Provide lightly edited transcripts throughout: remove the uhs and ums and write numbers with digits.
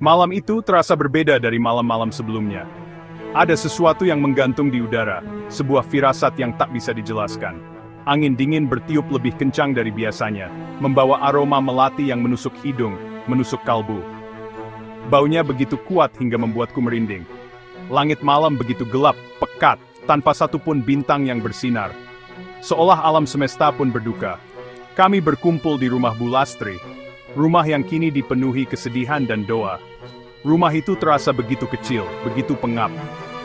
Malam itu terasa berbeda dari malam-malam sebelumnya. Ada sesuatu yang menggantung di udara, sebuah firasat yang tak bisa dijelaskan. Angin dingin bertiup lebih kencang dari biasanya, membawa aroma melati yang menusuk hidung, menusuk kalbu. Baunya begitu kuat hingga membuatku merinding. Langit malam begitu gelap, pekat, tanpa satupun bintang yang bersinar. Seolah alam semesta pun berduka. Kami berkumpul di rumah Bu Lastri, rumah yang kini dipenuhi kesedihan dan doa. Rumah itu terasa begitu kecil, begitu pengap.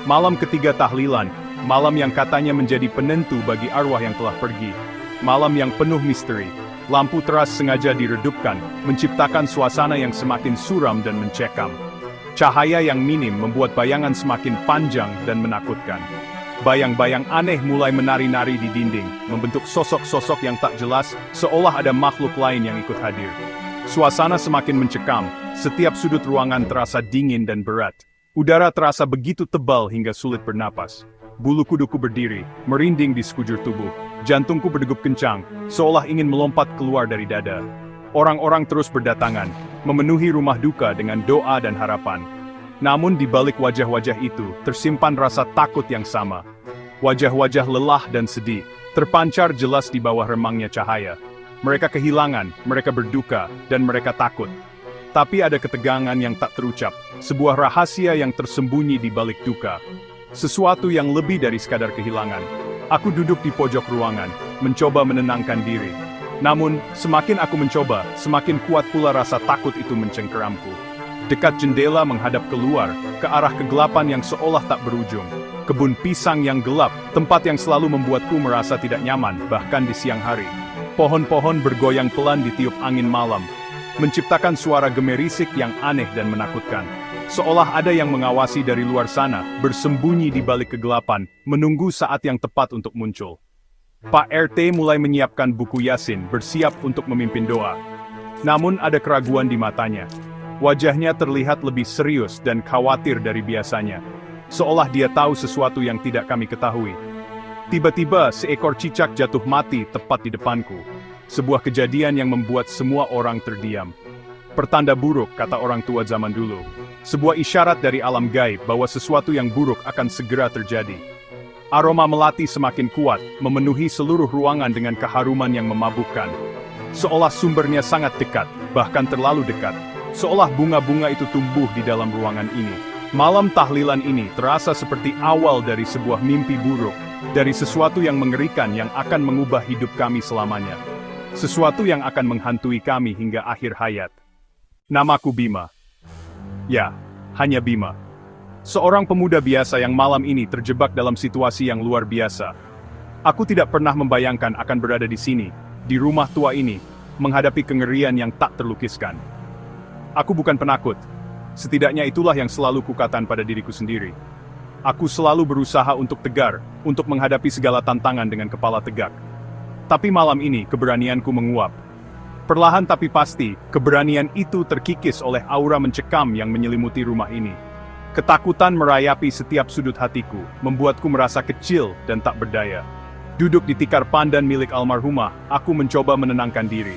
Malam ketiga tahlilan, malam yang katanya menjadi penentu bagi arwah yang telah pergi. Malam yang penuh misteri. Lampu teras sengaja diredupkan, menciptakan suasana yang semakin suram dan mencekam. Cahaya yang minim membuat bayangan semakin panjang dan menakutkan. Bayang-bayang aneh mulai menari-nari di dinding, membentuk sosok-sosok yang tak jelas, seolah ada makhluk lain yang ikut hadir. Suasana semakin mencekam, setiap sudut ruangan terasa dingin dan berat. Udara terasa begitu tebal hingga sulit bernapas. Bulu kuduku berdiri, merinding di sekujur tubuh. Jantungku berdegup kencang, seolah ingin melompat keluar dari dada. Orang-orang terus berdatangan, memenuhi rumah duka dengan doa dan harapan. Namun di balik wajah-wajah itu, tersimpan rasa takut yang sama. Wajah-wajah lelah dan sedih, terpancar jelas di bawah remangnya cahaya. Mereka kehilangan, mereka berduka, dan mereka takut. Tapi ada ketegangan yang tak terucap, sebuah rahasia yang tersembunyi di balik duka. Sesuatu yang lebih dari sekadar kehilangan. Aku duduk di pojok ruangan, mencoba menenangkan diri. Namun, semakin aku mencoba, semakin kuat pula rasa takut itu mencengkeramku. Dekat jendela menghadap keluar, ke arah kegelapan yang seolah tak berujung. Kebun pisang yang gelap, tempat yang selalu membuatku merasa tidak nyaman, bahkan di siang hari. Pohon-pohon bergoyang pelan ditiup angin malam, menciptakan suara gemerisik yang aneh dan menakutkan. Seolah ada yang mengawasi dari luar sana, bersembunyi di balik kegelapan, menunggu saat yang tepat untuk muncul. Pak RT mulai menyiapkan buku Yasin, bersiap untuk memimpin doa. Namun ada keraguan di matanya. Wajahnya terlihat lebih serius dan khawatir dari biasanya. Seolah dia tahu sesuatu yang tidak kami ketahui. Tiba-tiba seekor cicak jatuh mati tepat di depanku. Sebuah kejadian yang membuat semua orang terdiam. Pertanda buruk, kata orang tua zaman dulu. Sebuah isyarat dari alam gaib bahwa sesuatu yang buruk akan segera terjadi. Aroma melati semakin kuat, memenuhi seluruh ruangan dengan keharuman yang memabukkan. Seolah sumbernya sangat dekat, bahkan terlalu dekat. Seolah bunga-bunga itu tumbuh di dalam ruangan ini. Malam tahlilan ini terasa seperti awal dari sebuah mimpi buruk. Dari sesuatu yang mengerikan yang akan mengubah hidup kami selamanya. Sesuatu yang akan menghantui kami hingga akhir hayat. Namaku Bima. Ya, hanya Bima. Seorang pemuda biasa yang malam ini terjebak dalam situasi yang luar biasa. Aku tidak pernah membayangkan akan berada di sini, di rumah tua ini, menghadapi kengerian yang tak terlukiskan. Aku bukan penakut. Setidaknya itulah yang selalu kukatakan pada diriku sendiri. Aku selalu berusaha untuk tegar, untuk menghadapi segala tantangan dengan kepala tegak. Tapi malam ini keberanianku menguap. Perlahan tapi pasti, keberanian itu terkikis oleh aura mencekam yang menyelimuti rumah ini. Ketakutan merayapi setiap sudut hatiku, membuatku merasa kecil dan tak berdaya. Duduk di tikar pandan milik almarhumah, aku mencoba menenangkan diri.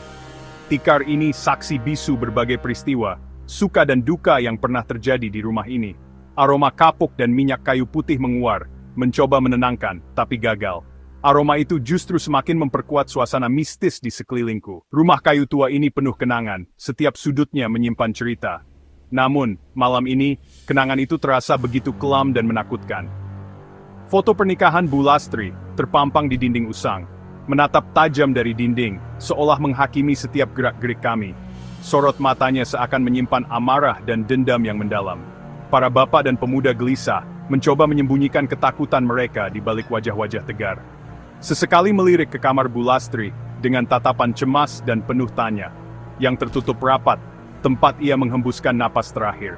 Tikar ini saksi bisu berbagai peristiwa, suka dan duka yang pernah terjadi di rumah ini. Aroma kapuk dan minyak kayu putih menguar, mencoba menenangkan, tapi gagal. Aroma itu justru semakin memperkuat suasana mistis di sekelilingku. Rumah kayu tua ini penuh kenangan, setiap sudutnya menyimpan cerita. Namun, malam ini, kenangan itu terasa begitu kelam dan menakutkan. Foto pernikahan Bu Lastri, terpampang di dinding usang, menatap tajam dari dinding, seolah menghakimi setiap gerak-gerik kami. Sorot matanya seakan menyimpan amarah dan dendam yang mendalam. Para bapak dan pemuda gelisah, mencoba menyembunyikan ketakutan mereka di balik wajah-wajah tegar. Sesekali melirik ke kamar Bu Lastri, dengan tatapan cemas dan penuh tanya, yang tertutup rapat, tempat ia menghembuskan napas terakhir.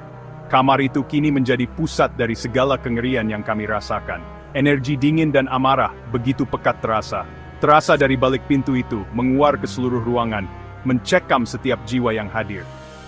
Kamar itu kini menjadi pusat dari segala kengerian yang kami rasakan. Energi dingin dan amarah begitu pekat terasa. Terasa dari balik pintu itu, menguar ke seluruh ruangan, mencekam setiap jiwa yang hadir.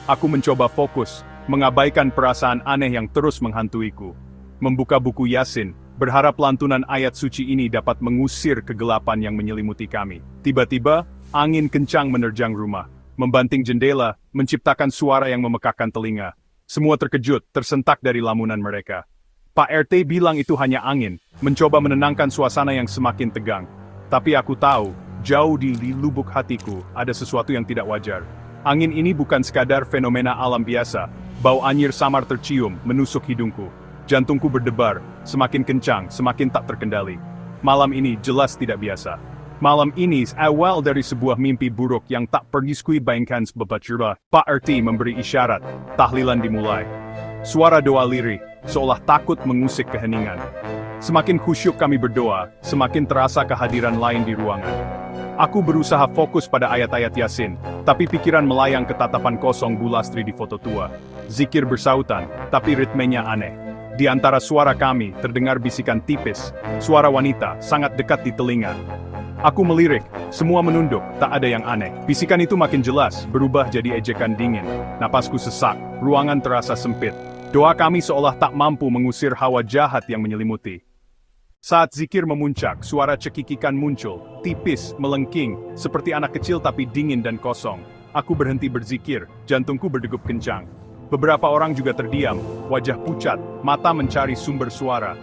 Aku mencoba fokus, mengabaikan perasaan aneh yang terus menghantuiku. Membuka buku Yasin, berharap lantunan ayat suci ini dapat mengusir kegelapan yang menyelimuti kami. Tiba-tiba, angin kencang menerjang rumah, membanting jendela, menciptakan suara yang memekakkan telinga. Semua terkejut, tersentak dari lamunan mereka. Pak RT bilang itu hanya angin, mencoba menenangkan suasana yang semakin tegang. Tapi aku tahu, jauh di lubuk hatiku, ada sesuatu yang tidak wajar. Angin ini bukan sekadar fenomena alam biasa. Bau anyir samar tercium, menusuk hidungku. Jantungku berdebar, semakin kencang, semakin tak terkendali. Malam ini jelas tidak biasa. Malam ini awal dari sebuah mimpi buruk yang tak pernah bayangkan sebelumnya. Pak RT memberi isyarat, tahlilan dimulai. Suara doa lirih, seolah takut mengusik keheningan. Semakin khusyuk kami berdoa, semakin terasa kehadiran lain di ruangan. Aku berusaha fokus pada ayat-ayat Yasin, tapi pikiran melayang ke tatapan kosong Bu Lastri di foto tua. Zikir bersautan, tapi ritmenya aneh. Di antara suara kami, terdengar bisikan tipis, suara wanita, sangat dekat di telinga. Aku melirik, semua menunduk, tak ada yang aneh. Bisikan itu makin jelas, berubah jadi ejekan dingin. Napasku sesak, ruangan terasa sempit. Doa kami seolah tak mampu mengusir hawa jahat yang menyelimuti. Saat zikir memuncak, suara cekikikan muncul, tipis, melengking, seperti anak kecil tapi dingin dan kosong. Aku berhenti berzikir, jantungku berdegup kencang. Beberapa orang juga terdiam, wajah pucat, mata mencari sumber suara.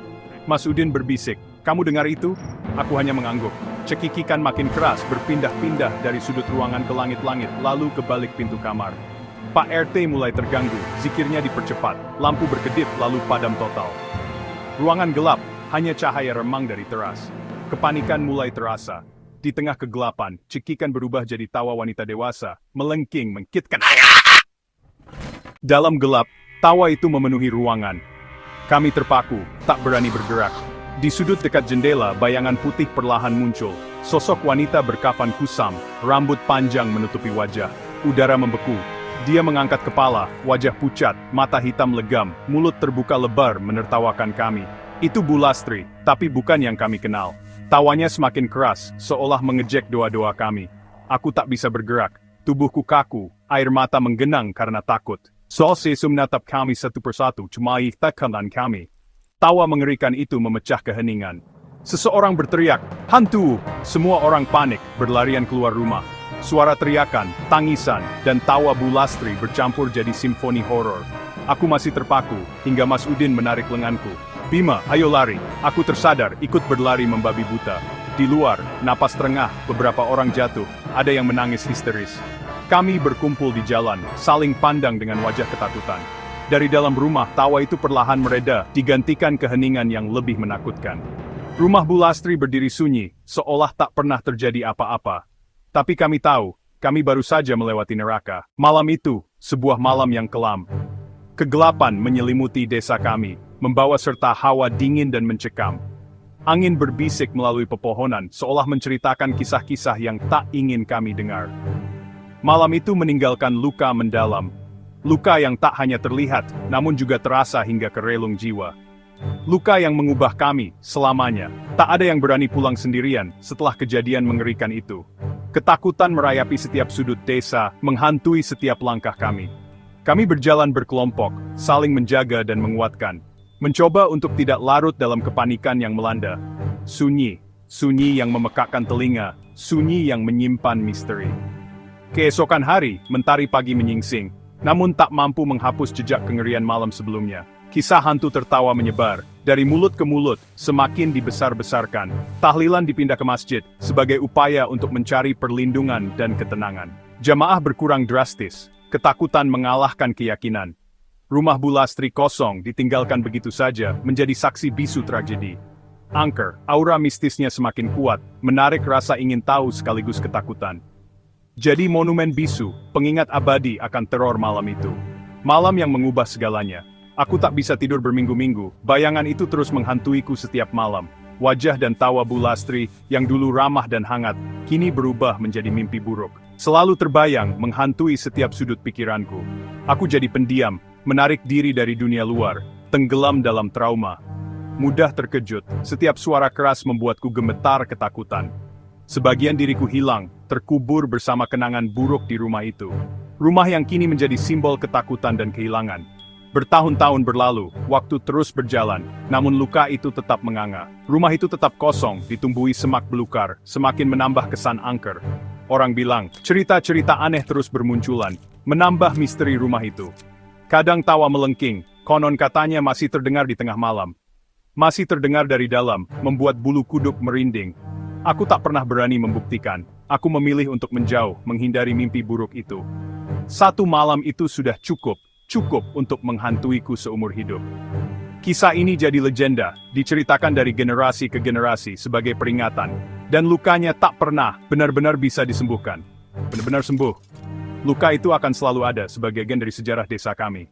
Mas Udin berbisik, "Kamu dengar itu?" Aku hanya mengangguk. Cekikikan makin keras, berpindah-pindah dari sudut ruangan ke langit-langit, lalu ke balik pintu kamar. Pak RT mulai terganggu, zikirnya dipercepat, lampu berkedip lalu padam total. Ruangan gelap, hanya cahaya remang dari teras. Kepanikan mulai terasa. Di tengah kegelapan, cekikan berubah jadi tawa wanita dewasa, melengking, mengkitkan. Dalam gelap, tawa itu memenuhi ruangan. Kami terpaku, tak berani bergerak. Di sudut dekat jendela, bayangan putih perlahan muncul. Sosok wanita berkafan kusam, rambut panjang menutupi wajah. Udara membeku. Dia mengangkat kepala, wajah pucat, mata hitam legam, mulut terbuka lebar menertawakan kami. Itu Bu Lastri, tapi bukan yang kami kenal. Tawanya semakin keras, seolah mengejek doa-doa kami. Aku tak bisa bergerak, tubuhku kaku, air mata menggenang karena takut. Sosum menatap kami satu persatu, cuma tekanan kami. Tawa mengerikan itu memecah keheningan. Seseorang berteriak, "Hantu!" Semua orang panik, berlarian keluar rumah. Suara teriakan, tangisan, dan tawa Bu Lastri bercampur jadi simfoni horor. Aku masih terpaku, hingga Mas Udin menarik lenganku. "Bima, ayo lari." Aku tersadar, ikut berlari membabi buta. Di luar, napas terengah, beberapa orang jatuh, ada yang menangis histeris. Kami berkumpul di jalan, saling pandang dengan wajah ketakutan. Dari dalam rumah, tawa itu perlahan mereda, digantikan keheningan yang lebih menakutkan. Rumah Bu Lastri berdiri sunyi, seolah tak pernah terjadi apa-apa. Tapi kami tahu, kami baru saja melewati neraka. Malam itu, sebuah malam yang kelam. Kegelapan menyelimuti desa kami, membawa serta hawa dingin dan mencekam. Angin berbisik melalui pepohonan, seolah menceritakan kisah-kisah yang tak ingin kami dengar. Malam itu meninggalkan luka mendalam. Luka yang tak hanya terlihat, namun juga terasa hingga ke relung jiwa. Luka yang mengubah kami, selamanya. Tak ada yang berani pulang sendirian, setelah kejadian mengerikan itu. Ketakutan merayapi setiap sudut desa, menghantui setiap langkah kami. Kami berjalan berkelompok, saling menjaga dan menguatkan. Mencoba untuk tidak larut dalam kepanikan yang melanda. Sunyi, sunyi yang memekakkan telinga, sunyi yang menyimpan misteri. Keesokan hari, mentari pagi menyingsing, namun tak mampu menghapus jejak kengerian malam sebelumnya. Kisah hantu tertawa menyebar, dari mulut ke mulut, semakin dibesar-besarkan. Tahlilan dipindah ke masjid, sebagai upaya untuk mencari perlindungan dan ketenangan. Jamaah berkurang drastis, ketakutan mengalahkan keyakinan. Rumah Bu Lastri kosong, ditinggalkan begitu saja, menjadi saksi bisu tragedi. Angker, aura mistisnya semakin kuat, menarik rasa ingin tahu sekaligus ketakutan. Jadi monumen bisu, pengingat abadi akan teror malam itu. Malam yang mengubah segalanya. Aku tak bisa tidur berminggu-minggu, bayangan itu terus menghantuiku setiap malam. Wajah dan tawa Bu Lastri, yang dulu ramah dan hangat, kini berubah menjadi mimpi buruk. Selalu terbayang, menghantui setiap sudut pikiranku. Aku jadi pendiam, menarik diri dari dunia luar, tenggelam dalam trauma. Mudah terkejut, setiap suara keras membuatku gemetar ketakutan. Sebagian diriku hilang, terkubur bersama kenangan buruk di rumah itu. Rumah yang kini menjadi simbol ketakutan dan kehilangan. Bertahun-tahun berlalu, waktu terus berjalan, namun luka itu tetap menganga. Rumah itu tetap kosong, ditumbuhi semak belukar, semakin menambah kesan angker. Orang bilang, cerita-cerita aneh terus bermunculan, menambah misteri rumah itu. Kadang tawa melengking, konon katanya masih terdengar di tengah malam. Masih terdengar dari dalam, membuat bulu kuduk merinding. Aku tak pernah berani membuktikan. Aku memilih untuk menjauh, menghindari mimpi buruk itu. Satu malam itu sudah cukup untuk menghantuiku seumur hidup. Kisah ini jadi legenda, diceritakan dari generasi ke generasi sebagai peringatan. Dan lukanya tak pernah benar-benar bisa disembuhkan. Benar-benar sembuh. Luka itu akan selalu ada sebagai bagian dari sejarah desa kami.